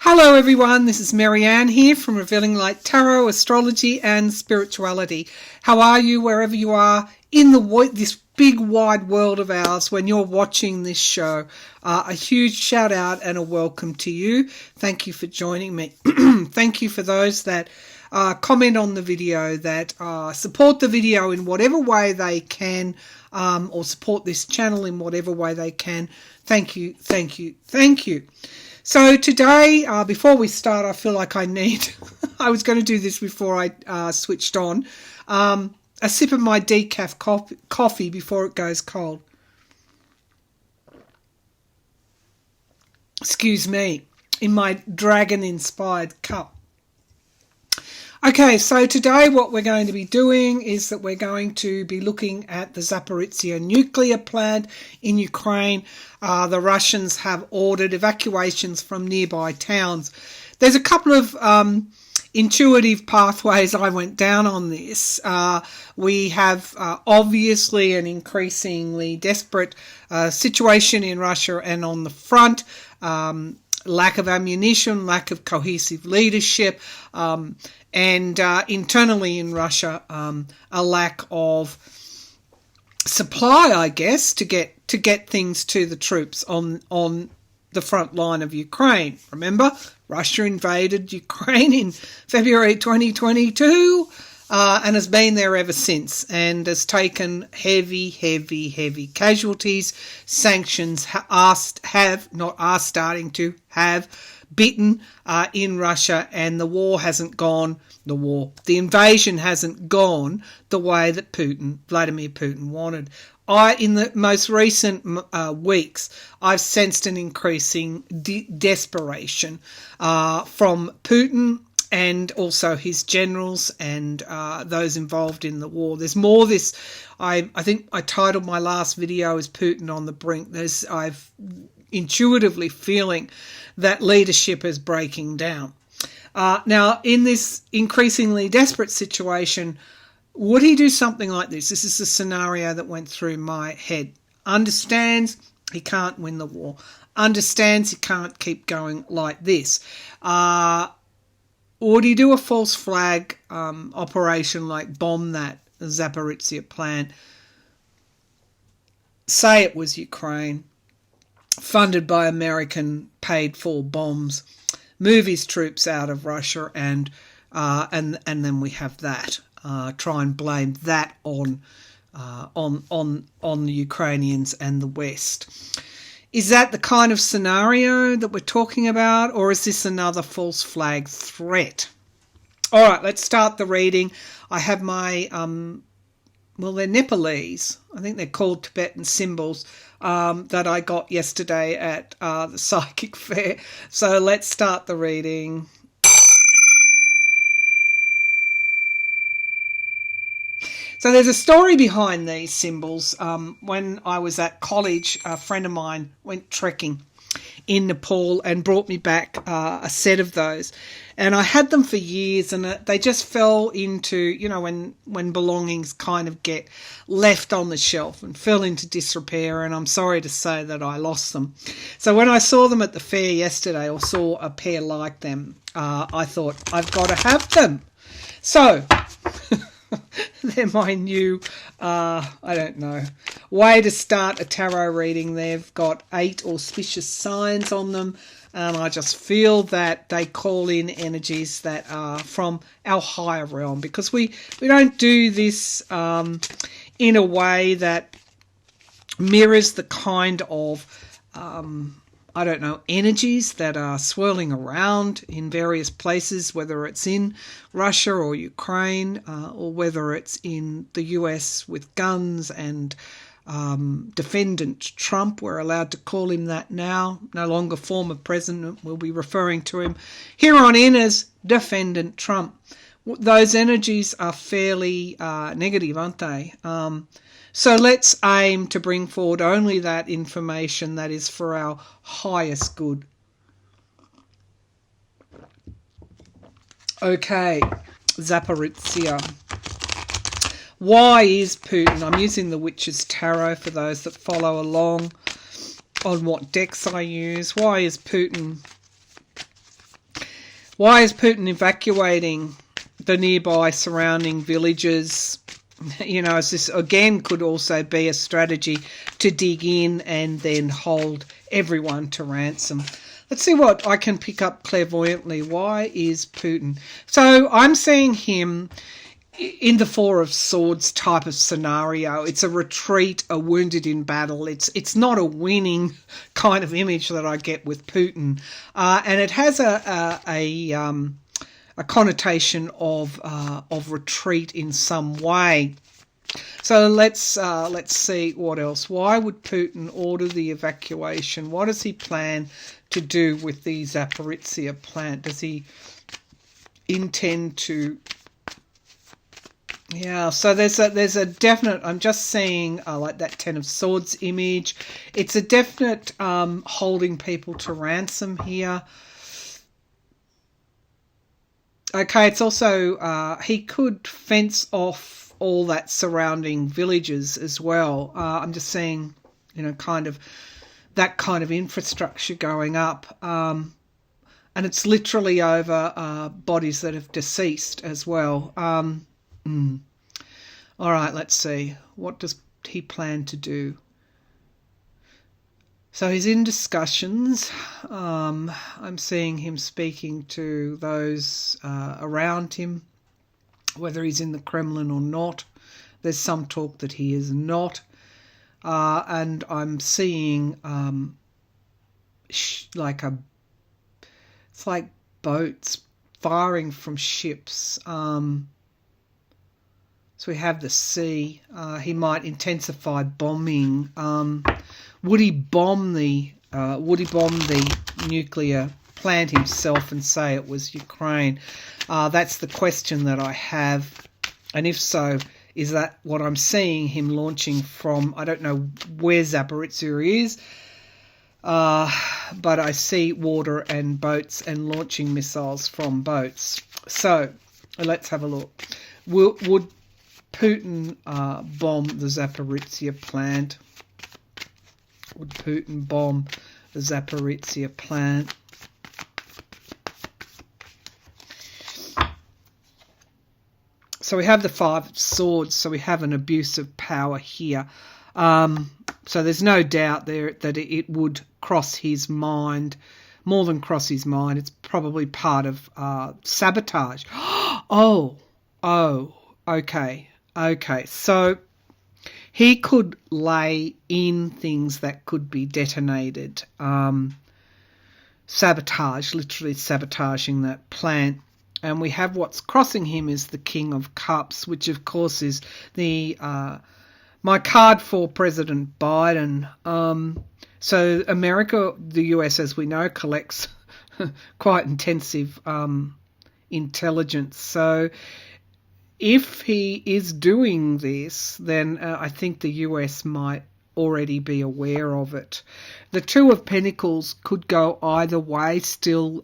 Hello everyone, this is Maryann here from Revealing Light Tarot, Astrology and Spirituality. How are you wherever you are in this big wide world of ours when you're watching this show? A huge shout out and a welcome to you. Thank you for joining me. Thank you for those that comment on the video, that support the video in whatever way they can, or support this channel in whatever way they can. Thank you, thank you, thank you. So today, before we start, I feel like I need, I was going to do this before I switched on, a sip of my decaf coffee before it goes cold. Excuse me, in my dragon-inspired cup. Okay, so today what we're going to be doing is that we're going to be looking at the Zaporizhzhia nuclear plant in Ukraine. The Russians have ordered evacuations from nearby towns. There's a couple of intuitive pathways I went down on this. We have obviously an increasingly desperate situation in Russia and on the front. Lack of ammunition, lack of cohesive leadership, and internally in Russia, a lack of supply, I guess, to get things to the troops on the front line of Ukraine. Remember, Russia invaded Ukraine in February 2022 and has been there ever since, and has taken heavy casualties. Sanctions starting to have bitten in Russia, and the invasion hasn't gone the way that Vladimir Putin wanted. In the most recent weeks, I've sensed an increasing desperation from Putin and also his generals and those involved in the war. There's more this. I think I titled my last video as Putin on the brink. I've intuitively feeling that leadership is breaking down. Now, in this increasingly desperate situation, would he do something like this? This is the scenario that went through my head. Understands he can't win the war. Understands he can't keep going like this. Would he do a false flag operation, like bomb that Zaporizhzhia plant? Say it was Ukraine, funded by American paid-for bombs, move his troops out of Russia, and then we have that. Try and blame that on the Ukrainians and the West. Is that the kind of scenario that we're talking about, or is this another false flag threat? All right, let's start the reading. I have my, they're Nepalese. I think they're called Tibetan symbols that I got yesterday at the psychic fair. So let's start the reading. So there's a story behind these symbols. When I was at college, a friend of mine went trekking in Nepal and brought me back a set of those. And I had them for years, and they just fell into, when belongings kind of get left on the shelf, and fell into disrepair, and I'm sorry to say that I lost them. So when I saw them at the fair yesterday, or saw a pair like them, I thought, I've got to have them. So they're my new, way to start a tarot reading. They've got 8 auspicious signs on them, and I just feel that they call in energies that are from our higher realm, because we don't do this in a way that mirrors the kind of energies that are swirling around in various places, whether it's in Russia or Ukraine, or whether it's in the US with guns and defendant Trump. We're allowed to call him that now. No longer former president. We'll be referring to him here on in as defendant Trump. Those energies are fairly negative, aren't they? So let's aim to bring forward only that information that is for our highest good. Okay, Zaporizhzhia. Why is Putin? I'm using the Witch's Tarot for those that follow along on what decks I use. Why is Putin Why is Putin evacuating the nearby surrounding villages? You know, as this again could also be a strategy to dig in and then hold everyone to ransom. Let's see what I can pick up clairvoyantly. Why is Putin? So I'm seeing him in the Four of Swords type of scenario. It's a retreat, a wounded in battle. It's not a winning kind of image that I get with Putin, and it has a connotation of retreat in some way. So let's see what else. Why would Putin order the evacuation? What does he plan to do with the Zaporizhzhia plant? Does he intend to? Yeah, so there's a definite. I'm just seeing like that Ten of Swords image. It's a definite holding people to ransom here. Okay, it's also he could fence off all that surrounding villages as well. I'm just seeing, you know, kind of that kind of infrastructure going up, and it's literally over bodies that have deceased as well. All right, let's see. What does he plan to do? So he's in discussions. I'm seeing him speaking to those around him, whether he's in the Kremlin or not. There's some talk that he is not. And I'm seeing it's like boats firing from ships. So we have the sea. He might intensify bombing. Would he bomb the nuclear plant himself and say it was Ukraine? That's the question that I have. And if so, is that what I'm seeing him launching from? I don't know where Zaporizhzhia is, but I see water and boats and launching missiles from boats. So let's have a look. Would Putin bomb the Zaporizhzhia plant? Would Putin bomb the Zaporizhzhia plant? So we have the Five of Swords, so we have an abuse of power here. So there's no doubt there that it would cross his mind, more than cross his mind. It's probably part of sabotage. Oh, okay. So he could lay in things that could be detonated. Sabotage, literally sabotaging that plant. And we have what's crossing him is the King of Cups, which of course is the my card for President Biden. So America, the US, as we know, collects quite intensive intelligence. So if he is doing this, then I think the US might already be aware of it. The Two of Pentacles could go either way. Still,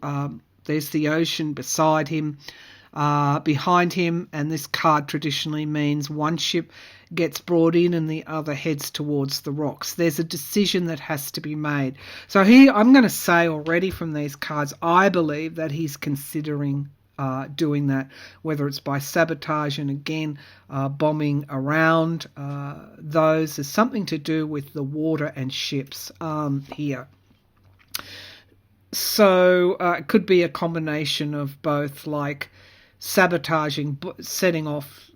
there's the ocean beside him, behind him, and this card traditionally means one ship gets brought in and the other heads towards the rocks. There's a decision that has to be made. So here, I'm going to say already from these cards, I believe that he's considering doing that, whether it's by sabotage and again bombing around those. There's something to do with the water and ships here. So it could be a combination of both, like sabotaging, setting off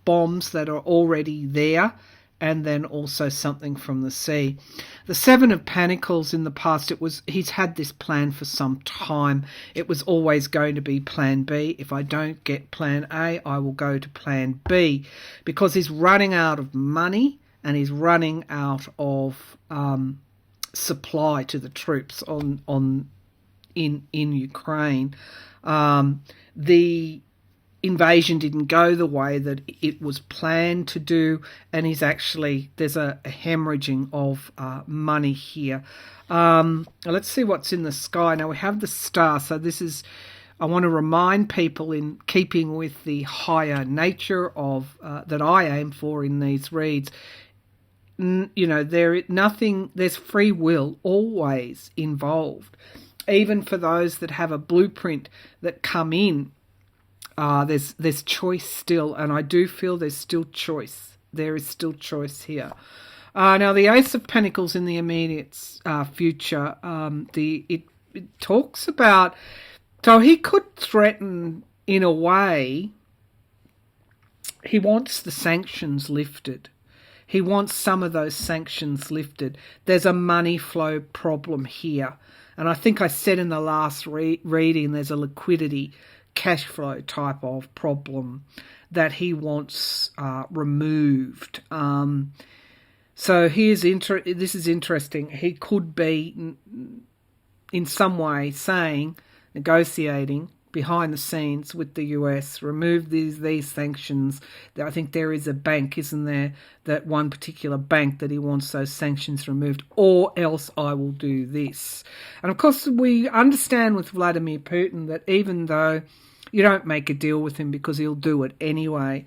bombs that are already there, and then also something from the sea. The Seven of Pentacles in the past, he's had this plan for some time. It was always going to be plan B. If I don't get plan A, I will go to plan B, because he's running out of money and he's running out of supply to the troops in Ukraine. The invasion didn't go the way that it was planned to do, and there's a hemorrhaging of money here. Let's see what's in the sky. Now we have the star, so this is, I want to remind people, in keeping with the higher nature of that I aim for in these reads, you know, there's free will always involved. even for those that have a blueprint that come in, there's choice still, and I do feel there's still choice. There is still choice here. Now, the Ace of Pentacles in the immediate future, it talks about, so he could threaten in a way. He wants the sanctions lifted. He wants some of those sanctions lifted. There's a money flow problem here. And I think I said in the last reading, there's a liquidity cash flow type of problem that he wants removed. So this is interesting. He could be in some way saying, negotiating behind the scenes with the US, remove these sanctions. I think there is a bank, isn't there, that one particular bank that he wants those sanctions removed, or else I will do this. And of course we understand with Vladimir Putin that even though you don't make a deal with him because he'll do it anyway.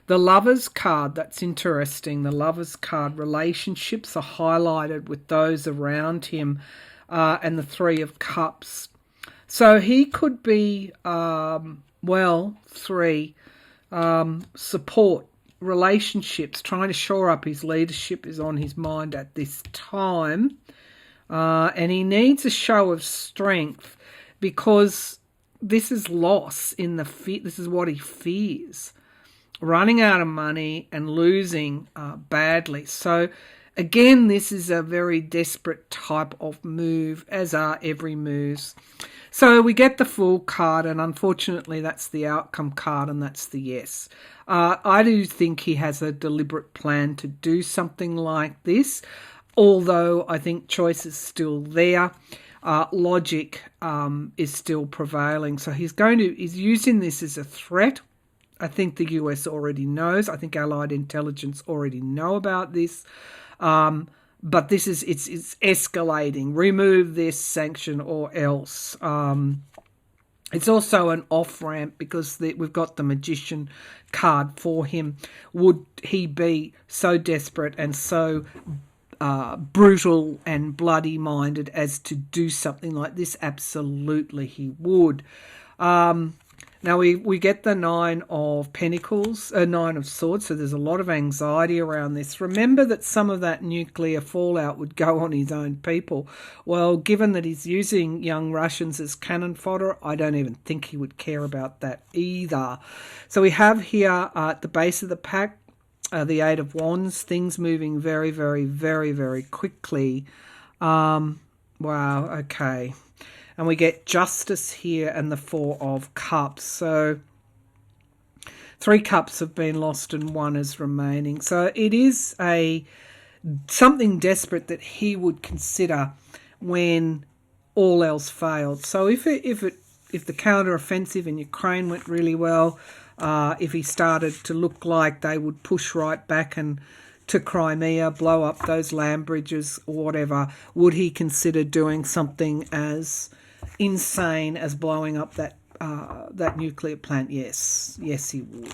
The Lovers card, that's interesting. The Lovers card, relationships are highlighted with those around him, and the Three of Cups. So he could be, support, relationships, trying to shore up his leadership is on his mind at this time. And he needs a show of strength because this is loss in the this is what he fears. Running out of money and losing badly. So again, this is a very desperate type of move, as are every moves. So we get the Fool card, and unfortunately that's the outcome card, and that's the yes. I do think he has a deliberate plan to do something like this, although I think choice is still there. Logic is still prevailing. So he's using this as a threat. I think the US already knows. I think Allied intelligence already know about this. But this is it's escalating. Remove this sanction or else. It's also an off-ramp because we've got the Magician card for him. Would he be so desperate and so brutal and bloody-minded as to do something like this? Absolutely he would. Now we get the Nine of Pentacles, Nine of Swords, so there's a lot of anxiety around this. Remember that some of that nuclear fallout would go on his own people. Well, given that he's using young Russians as cannon fodder, I don't even think he would care about that either. So we have here at the base of the pack, the Eight of Wands, things moving very, very, very, very quickly. Wow, okay. And we get Justice here and the Four of Cups. So 3 cups have been lost and 1 is remaining. So it is something desperate that he would consider when all else failed. So if the counter-offensive in Ukraine went really well, if he started to look like they would push right back and to Crimea, blow up those land bridges or whatever, would he consider doing something as insane as blowing up that nuclear plant? Yes, he would.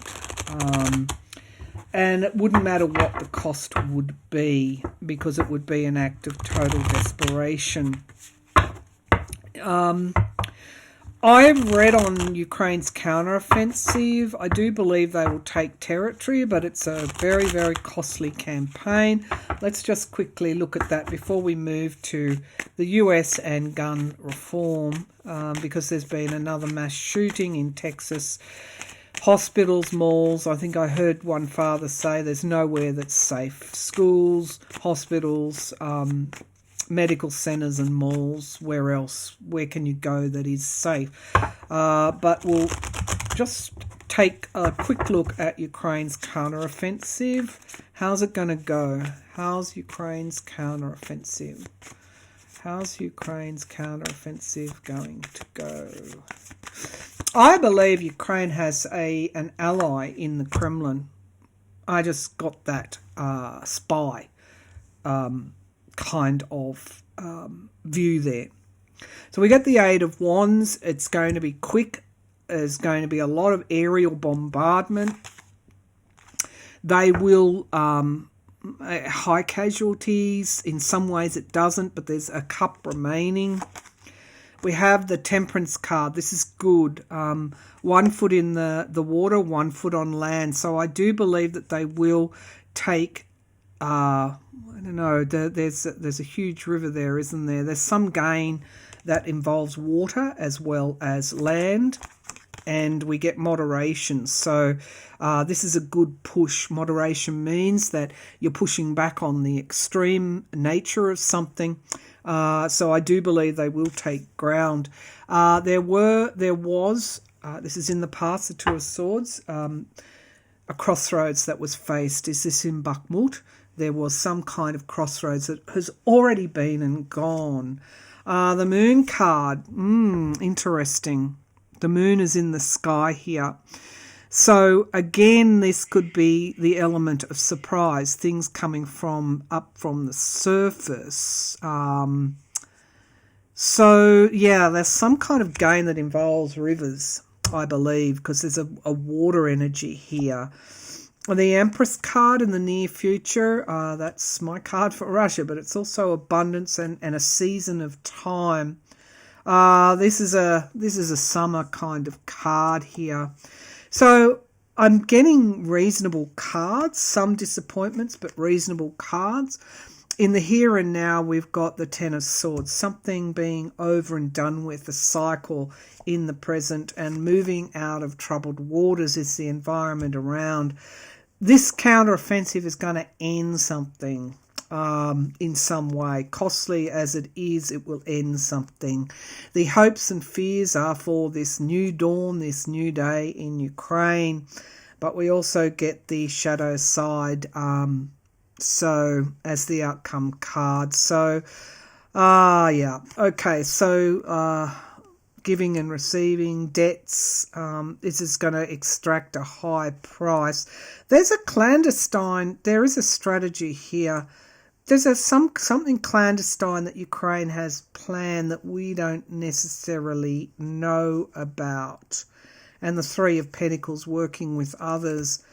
And it wouldn't matter what the cost would be, because it would be an act of total desperation. I've read on Ukraine's counteroffensive. I do believe they will take territory, but it's a very, very costly campaign. Let's just quickly look at that before we move to the US and gun reform, because there's been another mass shooting in Texas. Hospitals, malls. I think I heard one father say there's nowhere that's safe. Schools, hospitals, medical centres and malls. Where can you go that is safe? But we'll just take a quick look at Ukraine's counteroffensive. How's it going to go? How's Ukraine's counteroffensive? How's Ukraine's counteroffensive going to go? I believe Ukraine has an ally in the Kremlin. I just got that spy kind of view there. So we get the Eight of Wands. It's going to be quick. There's going to be a lot of aerial bombardment. They will high casualties. In some ways it doesn't, but there's a cup remaining. We have the Temperance card. This is good. 1 foot in the water, 1 foot on land. So I do believe that they will take, I don't know, there's a huge river there, isn't there? There's some gain that involves water as well as land. And we get moderation. So this is a good push. Moderation means that you're pushing back on the extreme nature of something. So I do believe they will take ground. There was, this is in the past, the Two of Swords, a crossroads that was faced. Is this in Bakhmut? There was some kind of crossroads that has already been and gone. The Moon card, interesting. The moon is in the sky here. So again, this could be the element of surprise, things coming up from the surface. So yeah, there's some kind of gain that involves rivers, I believe, because there's a water energy here. The Empress card in the near future, that's my card for Russia, but it's also abundance and a season of time. This is a summer kind of card here. So I'm getting reasonable cards, some disappointments, but reasonable cards. In the here and now, we've got the Ten of Swords, something being over and done with, a cycle in the present, and moving out of troubled waters is the environment around. This counter-offensive is going to end something. In some way. Costly as it is, it will end something. The hopes and fears are for this new dawn, this new day in Ukraine, but we also get the shadow side so as the outcome card. So yeah, okay, so giving and receiving debts, this is going to extract a high price. There's a clandestine, there is a strategy here. There's something clandestine that Ukraine has planned that we don't necessarily know about. And the Three of Pentacles working with others.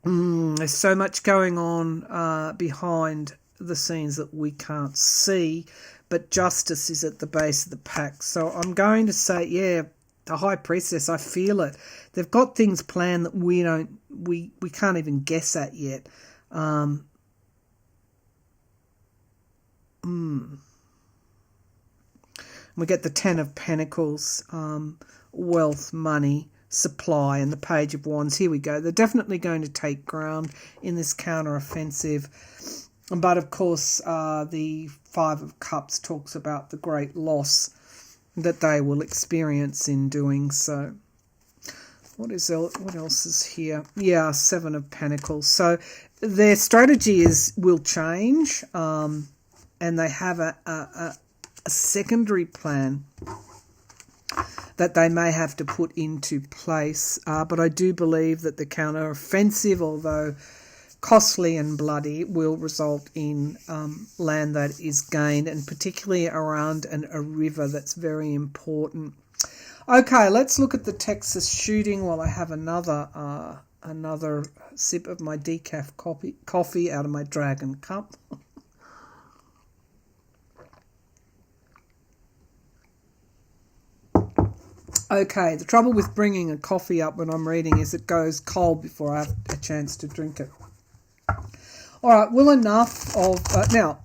There's so much going on behind the scenes that we can't see, but justice is at the base of the pack. So I'm going to say, yeah, the High Priestess, I feel it. They've got things planned that we can't even guess at yet. We get the Ten of Pentacles, wealth, money, supply, and the Page of Wands. Here we go. They're definitely going to take ground in this counter-offensive. But, of course, the Five of Cups talks about the great loss that they will experience in doing so. What else is here? Yeah, Seven of Pentacles. So their strategy will change, and they have a secondary plan that they may have to put into place. But I do believe that the counter-offensive, although costly and bloody, will result in land that is gained, and particularly around a river that's very important. Okay, let's look at the Texas shooting while I have another sip of my decaf coffee out of my dragon cup. Okay, the trouble with bringing a coffee up when I'm reading is it goes cold before I have a chance to drink it. All right, well, enough of... now,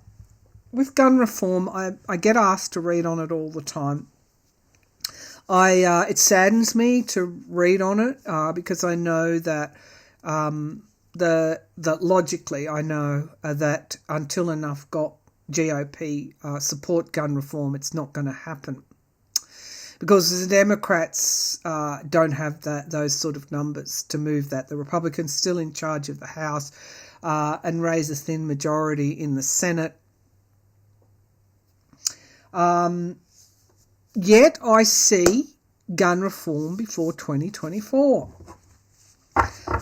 with gun reform, I get asked to read on it all the time. It saddens me to read on it because I know that that logically I know that until enough GOP support gun reform, it's not going to happen. Because the Democrats don't have those sort of numbers to move that. The Republicans still in charge of the House and raise a thin majority in the Senate. Yet I see gun reform before 2024.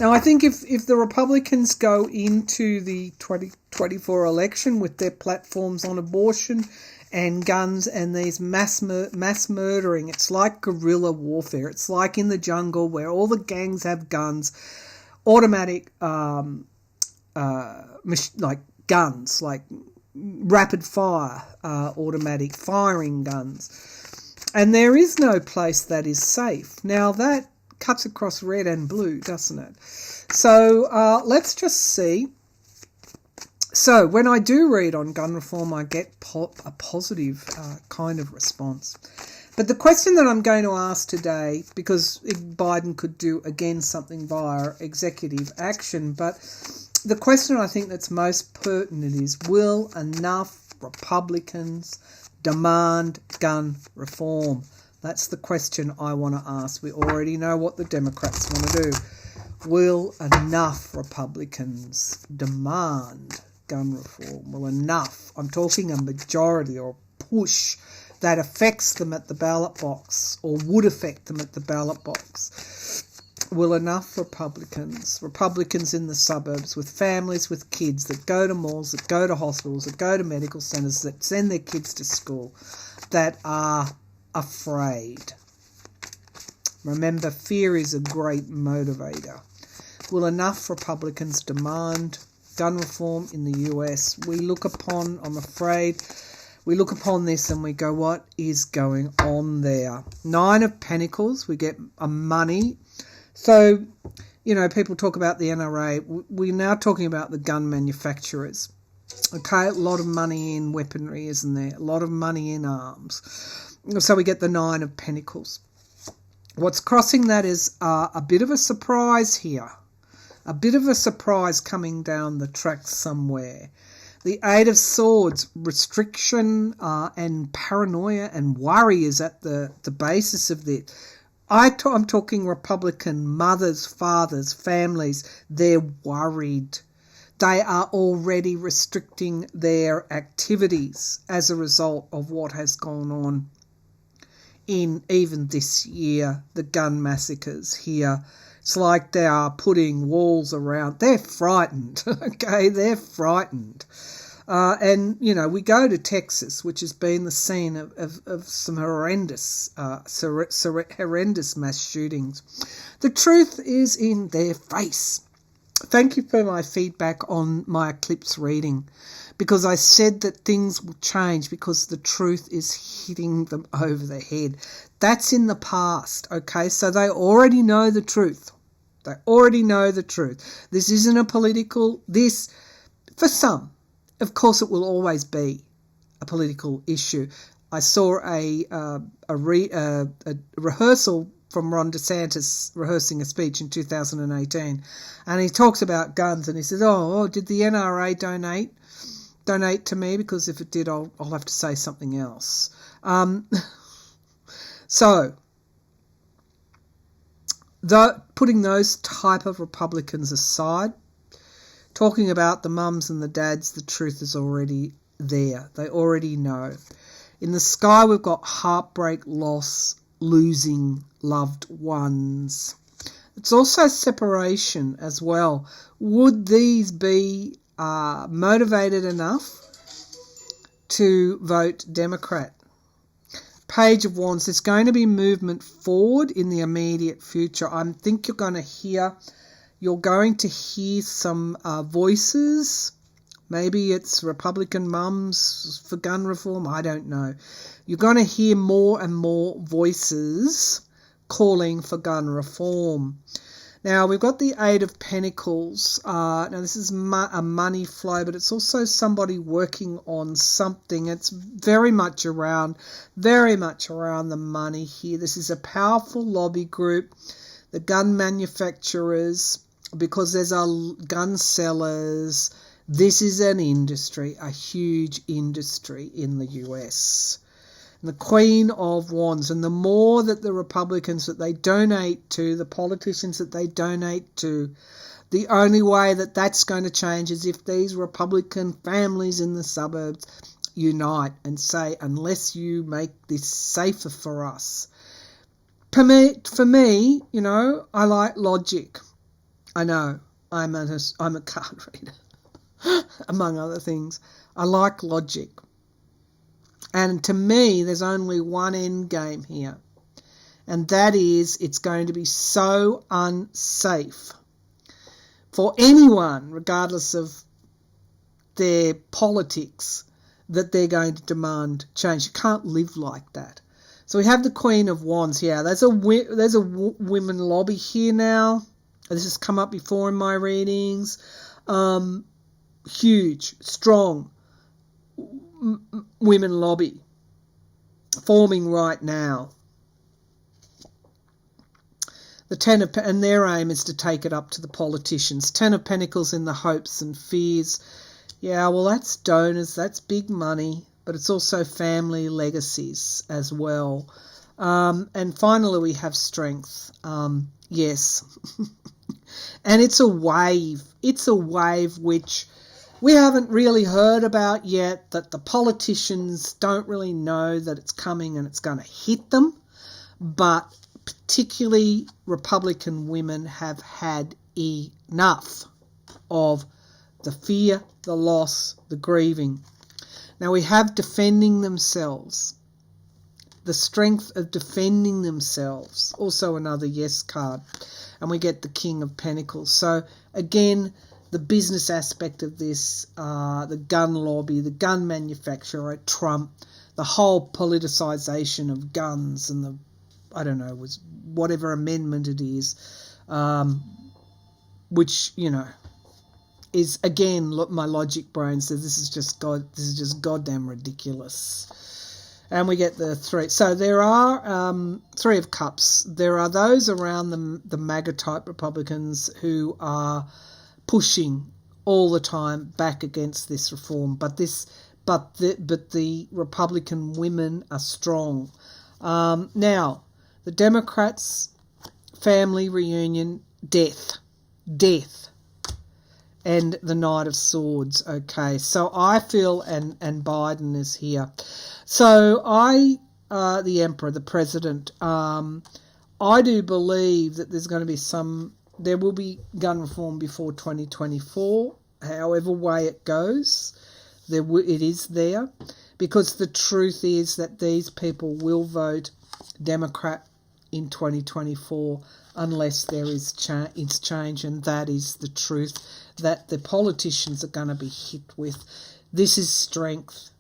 Now, I think if the Republicans go into the 2024 election with their platforms on abortion and guns and these mass murdering, it's like guerrilla warfare. It's like in the jungle where all the gangs have guns, automatic, like guns, like rapid fire, automatic firing guns. And there is no place that is safe. Now, that cuts across red and blue, doesn't it? So let's just see. So when I do read on gun reform, I get a positive kind of response. But the question that I'm going to ask today, because Biden could do, again, something via executive action, but the question I think that's most pertinent is, will enough Republicans demand gun reform? That's the question I want to ask. We already know what the Democrats want to do. Will enough Republicans demand gun reform? Well, enough. I'm talking a majority or push that affects them at the ballot box or would affect them at the ballot box. Will enough Republicans in the suburbs with families with kids that go to malls, that go to hospitals, that go to medical centres, that send their kids to school, that are afraid. Remember, fear is a great motivator. Will enough Republicans demand gun reform in the US? We look upon, I'm afraid, we look upon this and we go, what is going on there? 9 of Pentacles, we get a money. So, you know, people talk about the NRA. We're now talking about the gun manufacturers. Okay, a lot of money in weaponry, isn't there? A lot of money in arms. So we get the 9 of Pentacles. What's crossing that is a bit of a surprise here. A bit of a surprise coming down the track somewhere. The 8 of Swords, restriction and paranoia and worry is at the basis of this. I'm talking Republican mothers, fathers, families. They're worried. They are already restricting their activities as a result of what has gone on in even this year, the gun massacres here. It's like they are putting walls around. They're frightened, okay? They're frightened. And, you know, we go to Texas, which has been the scene of some horrendous mass shootings. The truth is in their face. Thank you for my feedback on my eclipse reading, because I said that things will change because the truth is hitting them over the head. That's in the past, okay? So they already know the truth. They already know the truth. This isn't a political, for some, of course it will always be a political issue. I saw a rehearsal from Ron DeSantis rehearsing a speech in 2018, and he talks about guns, and he says, oh, did the NRA donate to me? Because if it did, I'll have to say something else. So, putting those type of Republicans aside, talking about the mums and the dads, the truth is already there. They already know. In the sky, we've got heartbreak, loss, losing loved ones. It's also separation as well. Would these be motivated enough to vote Democrat? Page of Wands, there's going to be movement forward in the immediate future. I think you're going to hear some voices. Maybe it's Republican mums for gun reform. I don't know. You're going to hear more and more voices calling for gun reform. Now, we've got the 8 of Pentacles. Now, this is a money flow, but it's also somebody working on something. It's very much around the money here. This is a powerful lobby group, the gun manufacturers, because there's gun sellers. This is an industry, a huge industry in the US. And the Queen of Wands, and the more that the Republicans that they donate to, the politicians that they donate to, the only way that that's going to change is if these Republican families in the suburbs unite and say, unless you make this safer for us. For me, you know, I like logic. I know I'm a card reader. Among other things, I like logic. And to me, there's only one end game here. And that is, it's going to be so unsafe for anyone, regardless of their politics, that they're going to demand change. You can't live like that. So we have the Queen of Wands. Yeah, there's a women lobby here now. This has come up before in my readings. Huge, strong women lobby forming right now. The Ten of and their aim is to take it up to the politicians. Ten of Pentacles in the hopes and fears. Yeah, well, that's donors, that's big money, but it's also family legacies as well. And finally, we have strength. Yes. And it's a wave. It's a wave which we haven't really heard about yet, that the politicians don't really know that it's coming and it's going to hit them. But particularly Republican women have had enough of the fear, the loss, the grieving. Now we have defending themselves. The strength of defending themselves. Also another yes card. And we get the King of Pentacles. So again, the business aspect of this, the gun lobby, the gun manufacturer, Trump, the whole politicization of guns and the, I don't know, was whatever amendment it is, which, you know, is, again, look, my logic brain says this is just goddamn ridiculous. And we get the three. So there are Three of Cups. There are those around the MAGA type Republicans who are pushing all the time back against this reform. But the Republican women are strong. Now, the Democrats, family reunion, death, and the Knight of Swords. Okay, so I feel, and Biden is here. So the Emperor, the President, I do believe that there will be gun reform before 2024, however way it goes. It is there, because the truth is that these people will vote Democrat in 2024 unless there is change, and that is the truth that the politicians are going to be hit with. This is strength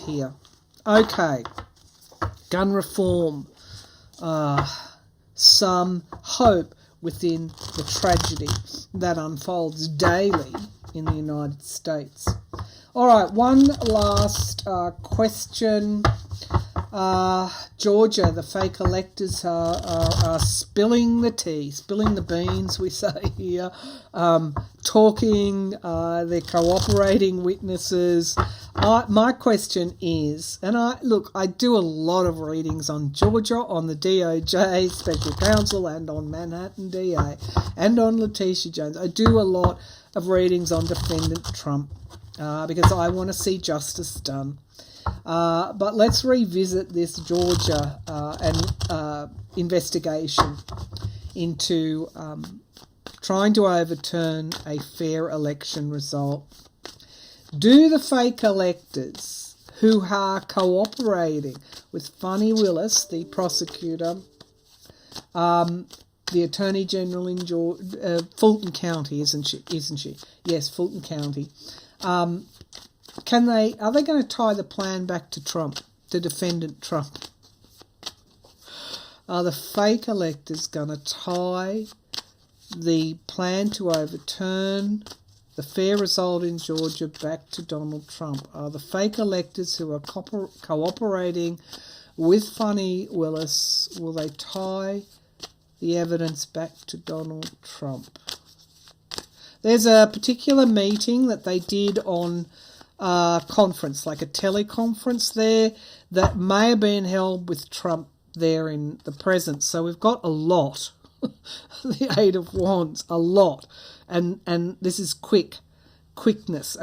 here. Okay, gun reform, some hope within the tragedy that unfolds daily in the United States. All right, one last question. Georgia, the fake electors are spilling the tea, spilling the beans, we say here, talking, they're cooperating witnesses. My question is, and I do a lot of readings on Georgia, on the DOJ Special Counsel, and on Manhattan DA, and on Letitia Jones. I do a lot of readings on Defendant Trump because I want to see justice done. But let's revisit this Georgia investigation into trying to overturn a fair election result. Do the fake electors who are cooperating with Fannie Willis, the prosecutor, the Attorney General in Fulton County, isn't she? Yes, Fulton County. Are they going to tie the plan back to Trump, to Defendant Trump? Are the fake electors going to tie the plan to overturn the fair result in Georgia back to Donald Trump? Are the fake electors who are cooperating with Fannie Willis, will they tie the evidence back to Donald Trump? There's a particular meeting that they did on conference, like a teleconference there, that may have been held with Trump there in the presence. So we've got a lot. The Eight of Wands, a lot. And this is quickness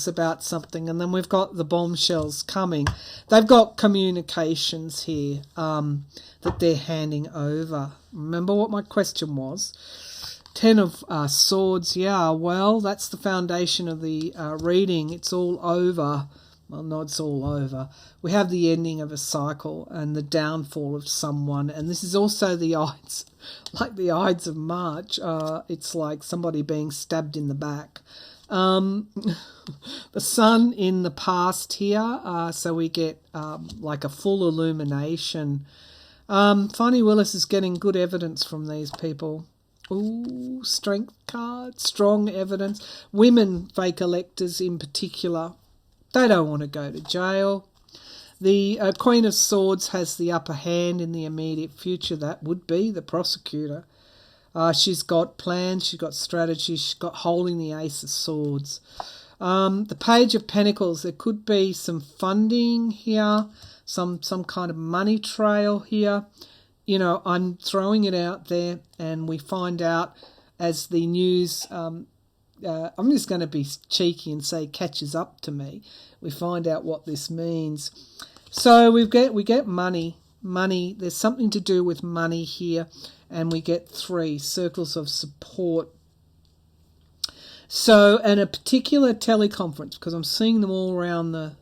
about something. And then we've got the bombshells coming. They've got communications here that they're handing over. Remember what my question was? Ten of Swords, yeah, well, that's the foundation of the reading. It's all over. Well, no, it's all over. We have the ending of a cycle and the downfall of someone. And this is also the Ides, like the Ides of March. It's like somebody being stabbed in the back. The sun in the past here, so we get like a full illumination. Finey Willis is getting good evidence from these people. Ooh, strength card, strong evidence. Women fake electors in particular, they don't want to go to jail. The Queen of Swords has the upper hand in the immediate future. That would be the prosecutor. She's got plans, she's got strategy, she's got holding the Ace of Swords. The Page of Pentacles, there could be some funding here, some kind of money trail here. You know, I'm throwing it out there, and we find out as the news, I'm just going to be cheeky and say catches up to me. We find out what this means. So we get money. There's something to do with money here, and we get 3 circles of support. So, and a particular teleconference, because I'm seeing them all around the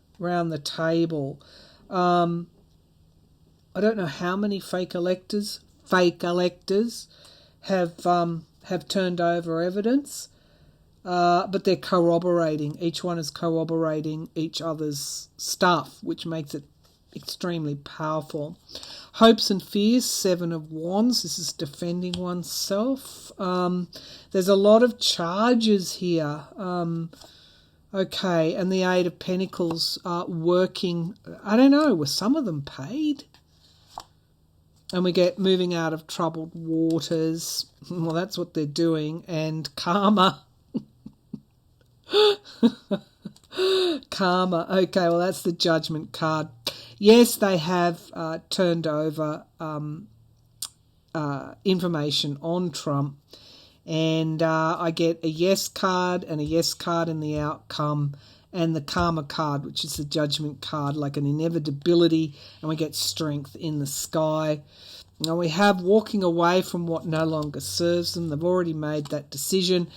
table. I don't know how many fake electors have turned over evidence, but they're corroborating. Each one is corroborating each other's stuff, which makes it extremely powerful. Hopes and fears, 7 of Wands. This is defending oneself. There's a lot of charges here. Okay, and the 8 of Pentacles working. I don't know, were some of them paid? And we get moving out of troubled waters. Well, that's what they're doing. And karma. Karma. Okay, well, that's the Judgment card. Yes, they have turned over information on Trump. And I get a yes card and a yes card in the outcome, and the karma card, which is the Judgment card, like an inevitability, and we get strength in the sky. Now we have walking away from what no longer serves them. They've already made that decision.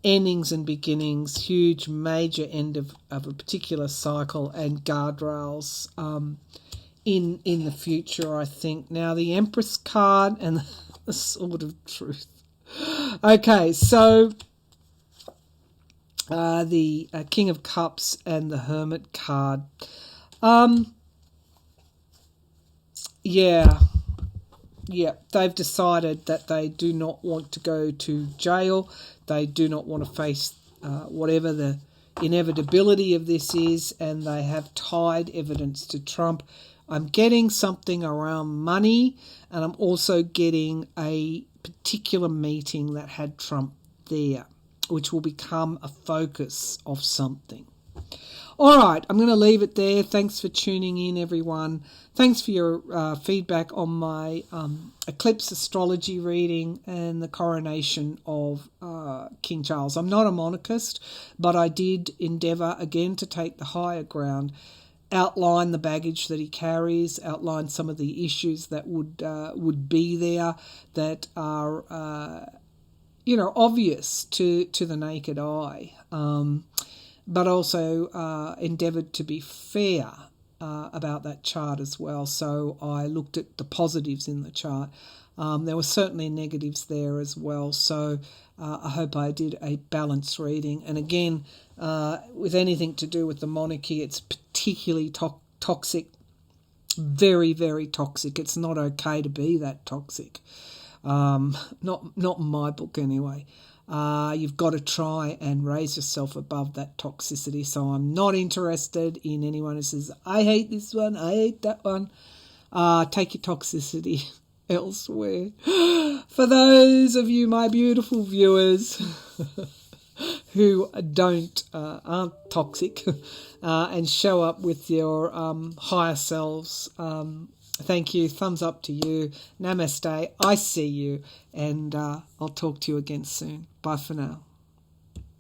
Endings and beginnings, huge major end of a particular cycle, and guardrails in the future, I think. Now the Empress card and the Sword of Truth. Okay, so the King of Cups and the Hermit card. Yeah, they've decided that they do not want to go to jail. They do not want to face whatever the inevitability of this is, and they have tied evidence to Trump. I'm getting something around money, and I'm also getting a particular meeting that had Trump there, which will become a focus of something. All right, I'm going to leave it there. Thanks for tuning in, everyone. Thanks for your feedback on my eclipse astrology reading and the coronation of King Charles. I'm not a monarchist, but I did endeavour again to take the higher ground, outline the baggage that he carries, outline some of the issues that would be there that are obvious to the naked eye, but also endeavoured to be fair about that chart as well. So I looked at the positives in the chart. There were certainly negatives there as well. So I hope I did a balanced reading. And again, with anything to do with the monarchy, it's particularly toxic, very, very toxic. It's not okay to be that toxic. Not in my book anyway. You've got to try and raise yourself above that toxicity. So I'm not interested in anyone who says, I hate this one, I hate that one. Take your toxicity elsewhere. For those of you, my beautiful viewers, who aren't toxic and show up with your higher selves, thank you. Thumbs up to you. Namaste. I see you. And I'll talk to you again soon. Bye for now.